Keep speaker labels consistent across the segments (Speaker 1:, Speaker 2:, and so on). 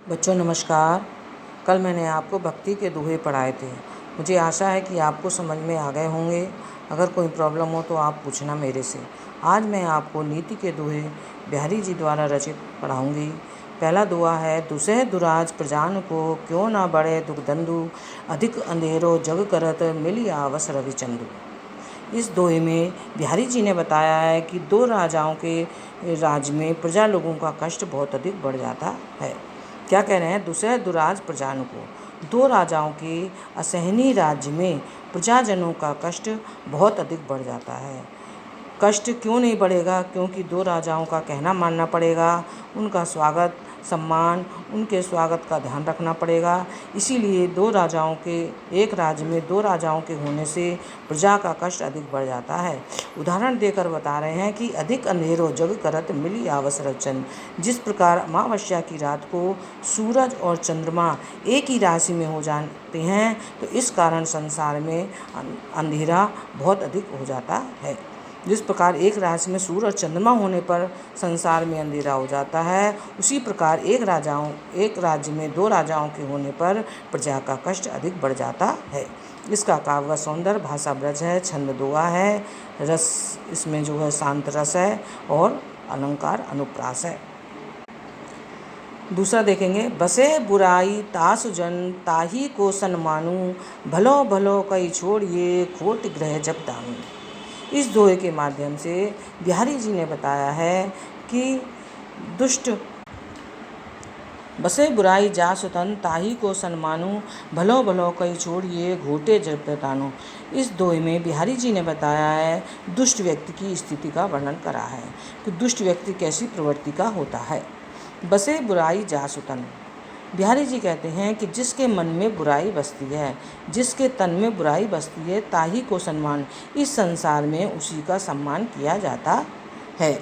Speaker 1: बच्चों नमस्कार। कल मैंने आपको भक्ति के दोहे पढ़ाए थे। मुझे आशा है कि आपको समझ में आ गए होंगे। अगर कोई प्रॉब्लम हो तो आप पूछना मेरे से। आज मैं आपको नीति के दोहे बिहारी जी द्वारा रचित पढ़ाऊंगी। पहला दोहा है, दुसह दुराज प्रजान को, क्यों ना बढ़े दुख दंदु, अधिक अंधेरो जग करत, मिली आवस रविचंदु। इस दोहे में बिहारी जी ने बताया है कि दो राजाओं के राज में प्रजा लोगों का कष्ट बहुत अधिक बढ़ जाता है। क्या कह रहे हैं? दुसह दुराज प्रजान को, दो राजाओं के असहनीय राज्य में प्रजाजनों का कष्ट बहुत अधिक बढ़ जाता है। कष्ट क्यों नहीं बढ़ेगा? क्योंकि दो राजाओं का कहना मानना पड़ेगा, उनका स्वागत सम्मान, उनके स्वागत का ध्यान रखना पड़ेगा। इसीलिए एक राज्य में दो राजाओं के होने से प्रजा का कष्ट अधिक बढ़ जाता है। उदाहरण देकर बता रहे हैं कि अधिक अंधेरो जग करत, मिली आवस रविचंद। जिस प्रकार अमावस्या की रात को सूरज और चंद्रमा एक ही राशि में हो जाते हैं, तो इस कारण संसार में अंधेरा बहुत अधिक हो जाता है। जिस प्रकार एक राशि में सूर्य और चंद्रमा होने पर संसार में अंधेरा हो जाता है, उसी प्रकार एक राज्य में दो राजाओं के होने पर प्रजा का कष्ट अधिक बढ़ जाता है। इसका काव्य का सौंदर्य भाषा ब्रज है, छंद दोहा है, रस इसमें जो है शांत रस है और अलंकार अनुप्रास है। दूसरा देखेंगे, बसे बुराई तासु जन, ताही को सन्मानू, भलो भलो कई छोड़िए, खोट ग्रह जब दानू। इस दोहे के माध्यम से बिहारी जी ने बताया है कि दुष्ट बसे बुराई जासु तन, ताही को सन्मानू, भलो भलो कई छोड़िए, घोटे जब तानू। इस दोहे में बिहारी जी ने बताया है, दुष्ट व्यक्ति की स्थिति का वर्णन करा है कि दुष्ट व्यक्ति कैसी प्रवृत्ति का होता है। बसे बुराई जासु तन, बिहारी जी कहते हैं कि जिसके मन में बुराई बसती है, जिसके तन में बुराई बसती है, ताही को सम्मान, इस संसार में उसी का सम्मान किया जाता है।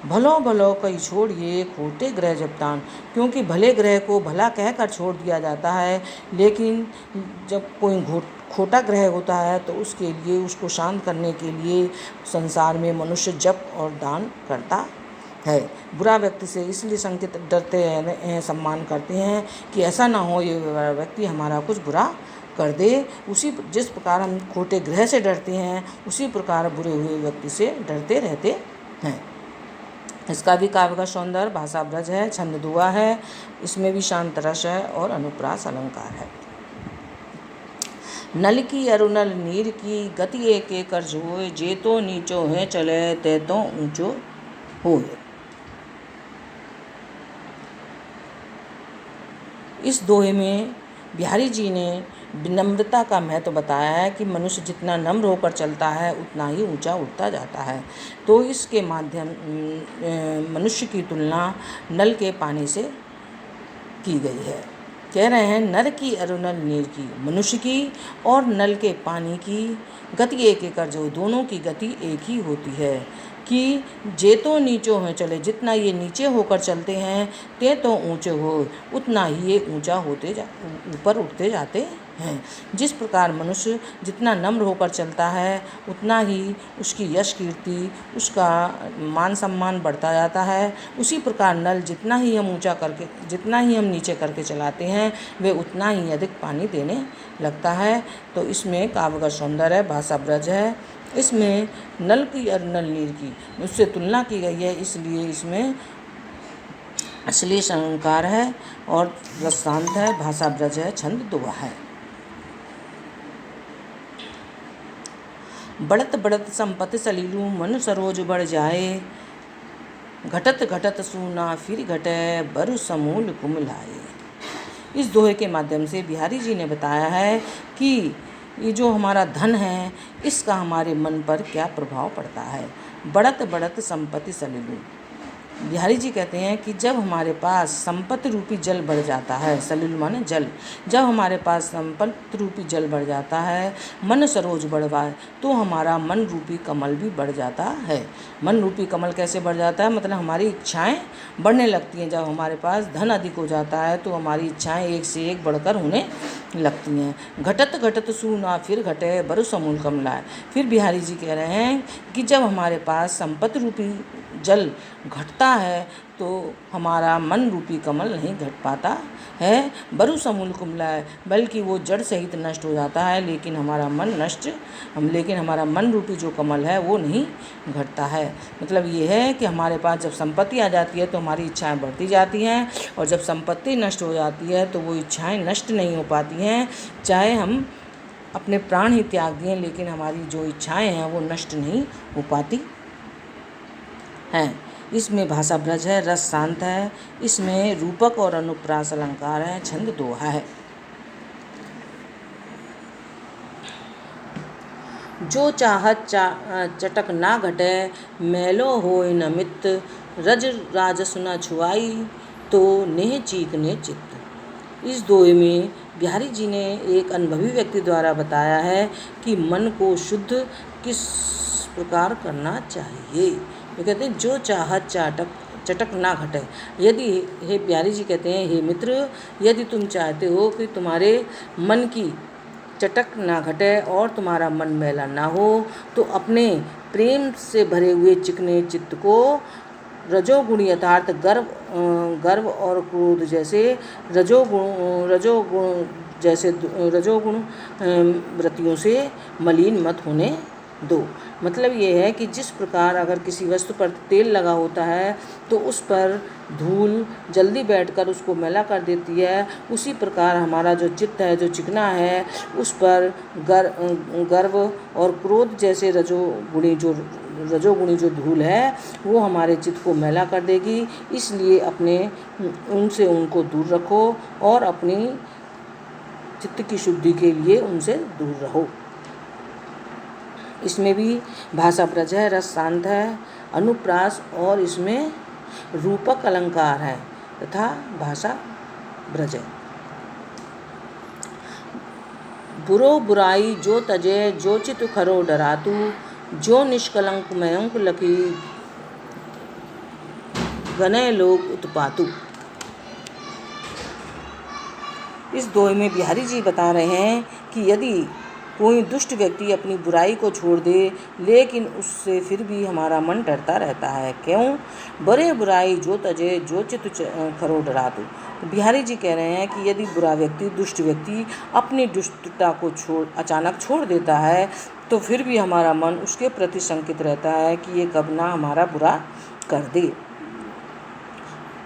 Speaker 1: भलो भलो कई छोड़िए, खोटे ग्रह जपतान, क्योंकि भले ग्रह को भला कहकर छोड़ दिया जाता है, लेकिन जब कोई खोटा ग्रह होता है तो उसके लिए, उसको शांत करने के लिए संसार में मनुष्य जप और दान करता है। बुरा व्यक्ति से इसलिए संकेत डरते हैं, सम्मान करते हैं कि ऐसा ना हो ये व्यक्ति हमारा कुछ बुरा कर दे। जिस प्रकार हम खोटे ग्रह से डरते हैं, उसी प्रकार बुरे हुए व्यक्ति से डरते रहते हैं। इसका भी काव्य का सौंदर्य भाषा ब्रज है, छंद दोहा है, इसमें भी शांत रस है और अनुप्रास अलंकार है। नल की अरुणल नीर की, गति एक कर जोए, जे तो नीचो है चले, ते तो ऊंचो होए। इस दोहे में बिहारी जी ने विनम्रता का महत्व बताया है कि मनुष्य जितना नम्र होकर चलता है उतना ही ऊंचा उठता जाता है। तो इसके माध्यम मनुष्य की तुलना नल के पानी से की गई है। कह रहे हैं, नर की अरुणल नीर की, मनुष्य की और नल के पानी की गति एक कर जो, दोनों की गति एक ही होती है कि जे तो नीचो हैं चले, जितना ये नीचे होकर चलते हैं, ते तो ऊंचे हो, उतना ही ये ऊंचा ऊपर उठते जाते हैं। जिस प्रकार मनुष्य जितना नम्र होकर चलता है, उतना ही उसकी यश कीर्ति, उसका मान सम्मान बढ़ता जाता है। उसी प्रकार नल जितना ही हम नीचे करके चलाते हैं, वे उतना ही अधिक पानी देने लगता है। तो इसमें काव्य का सौंदर्य है, भाषा ब्रज है। इसमें नल की और नल नीर की उससे तुलना की गई है, इसलिए इसमें अश्लील अलंकार है और रस शांत है, भाषा ब्रज है, छंद दोहा है। बढ़त बढ़त संपत्ति सलीलू, मन सरोज बढ़ जाए, घटत घटत सूना फिर घटे, बरु समूल कुमिलाए। इस दोहे के माध्यम से बिहारी जी ने बताया है कि ये जो हमारा धन है, इसका हमारे मन पर क्या प्रभाव पड़ता है। बढ़त बढ़त संपत्ति सलीलू, बिहारी जी कहते हैं कि जब हमारे पास संपत्ति रूपी जल बढ़ जाता है, सलील माने जल, जब हमारे पास संपत्ति रूपी जल बढ़ जाता है, मन सरोज बढ़वाए, तो हमारा मन रूपी कमल भी बढ़ जाता है। मन रूपी कमल कैसे बढ़ जाता है? मतलब हमारी इच्छाएं बढ़ने लगती हैं। जब हमारे पास धन अधिक हो जाता है तो हमारी इच्छाएं एक से एक बढ़कर होने लगती हैं। घटत घटत सूना फिर घटे, बरु समूल कमलाए। फिर बिहारी जी कह रहे हैं कि जब हमारे पास संपत्ति रूपी जल घटता है तो हमारा मन रूपी कमल नहीं घट पाता है। बरु समूल कुमलाय, बल्कि वो जड़ सहित नष्ट हो जाता है, लेकिन हमारा मन रूपी जो कमल है वो नहीं घटता है। मतलब ये है कि हमारे पास जब संपत्ति आ जाती है तो हमारी इच्छाएं बढ़ती जाती हैं, और जब संपत्ति नष्ट हो जाती है तो वो इच्छाएं नष्ट नहीं हो पाती हैं। चाहे हम अपने प्राण ही त्याग दिए, लेकिन हमारी जो इच्छाएं हैं वो नष्ट नहीं हो पाती हैं। इसमें भाषा ब्रज है, रस शांत है, इसमें रूपक और अनुप्रास अलंकार है, छंद दोहा है। जो चाहत चटक ना घटे, मैलो होय न मित्त, रज राजस न छुआई, तो नेह चीकने चित्त। इस दोहे में बिहारी जी ने एक अनुभवी व्यक्ति द्वारा बताया है कि मन को शुद्ध किस प्रकार करना चाहिए। वो कहते हैं जो चाहत चटक ना घटे। यदि हे बिहारी जी कहते हैं, हे मित्र, यदि तुम चाहते हो कि तुम्हारे मन की चटक ना घटे और तुम्हारा मन मैला ना हो, तो अपने प्रेम से भरे हुए चिकने चित्त को रजोगुण यथार्थ गर्व और क्रोध जैसे रजोगुण वृत्तियों से मलिन मत होने दो। मतलब ये है कि जिस प्रकार अगर किसी वस्तु पर तेल लगा होता है तो उस पर धूल जल्दी बैठकर उसको मैला कर देती है, उसी प्रकार हमारा जो चित्त है, जो चिकना है, उस पर गर्व और क्रोध जैसे रजोगुणी जो धूल है वो हमारे चित्त को मैला कर देगी। इसलिए उनको दूर रखो और अपनी चित्त की शुद्धि के लिए उनसे दूर रहो। इसमें भी भाषा ब्रज है, रस शांत है, अनुप्रास और इसमें रूपक अलंकार है तथा भाषा ब्रज है। बुरो बुराई जो तजे, जो चित खरो डरातु, जो निष्कलंक मयंक लकी, गनय लोग उत्पातु। इस दोहे में बिहारी जी बता रहे हैं कि यदि कोई दुष्ट व्यक्ति अपनी बुराई को छोड़ दे, लेकिन उससे फिर भी हमारा मन डरता रहता है। क्यों? बड़े बुराई जो तजे, जो चित खरो डरातु। तो बिहारी जी कह रहे हैं कि यदि बुरा व्यक्ति, दुष्ट व्यक्ति अपनी दुष्टता को अचानक छोड़ देता है, तो फिर भी हमारा मन उसके प्रति शंकित रहता है कि ये कब ना हमारा बुरा कर दे।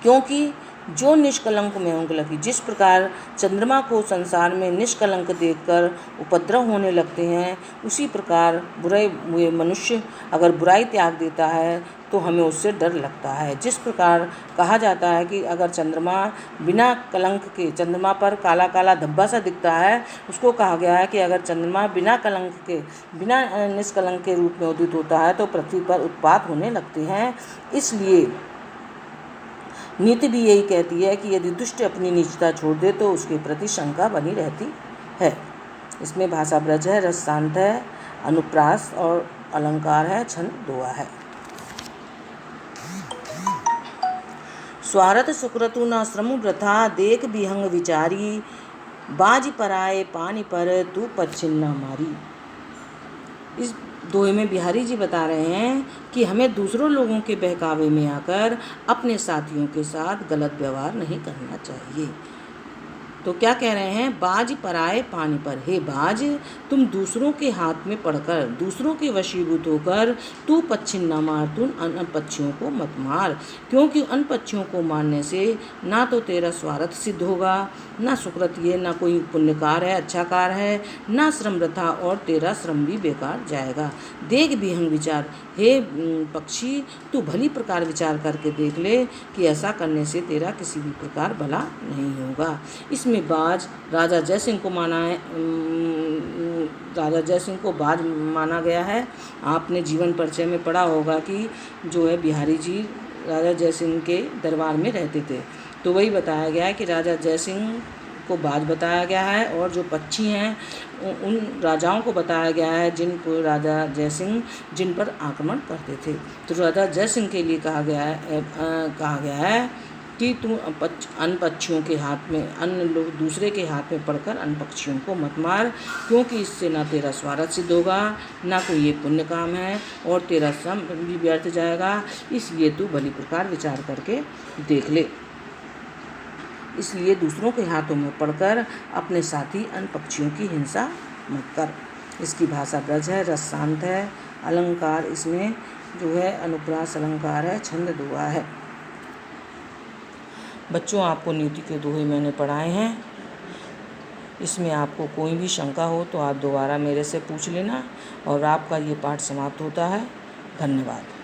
Speaker 1: क्योंकि जो निष्कलंक में लगी, जिस प्रकार चंद्रमा को संसार में निष्कलंक देखकर उपद्रव होने लगते हैं, उसी प्रकार बुरे हुए मनुष्य अगर बुराई त्याग देता है तो हमें उससे डर लगता है। जिस प्रकार कहा जाता है कि अगर चंद्रमा बिना कलंक के, चंद्रमा पर काला काला धब्बा सा दिखता है, उसको कहा गया है कि अगर चंद्रमा बिना कलंक के, बिना निष्कलंक के रूप में उदित होता है तो पृथ्वी पर उत्पात होने लगते हैं। इसलिए नीति भी यही कहती है कि यदि दुष्ट अपनी नीचता छोड़ दे तो उसके प्रति शंका बनी रहती है। इसमें भाषा ब्रज है, रस शांत है, अनुप्रास और अलंकार है, छंद दोहा है। स्वारथ सुक्रतु न श्रम वृथा, देख बिहंग विचारी, बाज पराए पानी पर तू पच्छिन्न मारी। इस दोहे में बिहारी जी बता रहे हैं कि हमें दूसरों लोगों के बहकावे में आकर अपने साथियों के साथ गलत व्यवहार नहीं करना चाहिए। तो क्या कह रहे हैं? बाज पराए पानी पर, हे बाज, तुम दूसरों के हाथ में पड़कर, दूसरों के वशीभूत होकर तू पक्षी न मार, तू अन पक्षियों को मत मार, क्योंकि अन पक्षियों को मारने से ना तो तेरा स्वार्थ सिद्ध होगा, ना सुकृत, ये ना कोई पुण्यकार है, अच्छा कार है, ना श्रम वृथा, और तेरा श्रम भी बेकार जाएगा। देख विहंग विचार, हे पक्षी, तू भली प्रकार विचार करके देख ले कि ऐसा करने से तेरा किसी भी प्रकार भला नहीं होगा। इसमें बाज, राजा जयसिंह को माना है, राजा जयसिंह को बाज माना गया है। आपने जीवन परिचय में पढ़ा होगा कि जो है बिहारी जी राजा जयसिंह के दरबार में रहते थे, तो वही बताया गया है कि राजा जयसिंह को बाज बताया गया है, और जो पक्षी हैं उन राजाओं को बताया गया है जिनको राजा जयसिंह जिन पर आक्रमण करते थे। तो राजा जयसिंह के लिए कहा गया है कि तुम अन्य पक्षियों के हाथ में अन्य लोग दूसरे के हाथ में पड़कर अन्य पक्षियों को मत मार, क्योंकि इससे ना तेरा स्वार्थ सिद्ध होगा, ना कोई ये पुण्य काम है, और तेरा श्रम भी व्यर्थ जाएगा। इसलिए तू भली प्रकार विचार करके देख ले। इसलिए दूसरों के हाथों में पड़कर अपने साथी अन्य पक्षियों की हिंसा मत कर। इसकी भाषा ब्रज है, रस शांत है, अलंकार इसमें जो है अनुप्रास अलंकार है, छंद दोहा है। बच्चों, आपको नीति के दोहे मैंने पढ़ाए हैं। इसमें आपको कोई भी शंका हो तो आप दोबारा मेरे से पूछ लेना, और आपका ये पाठ समाप्त होता है। धन्यवाद।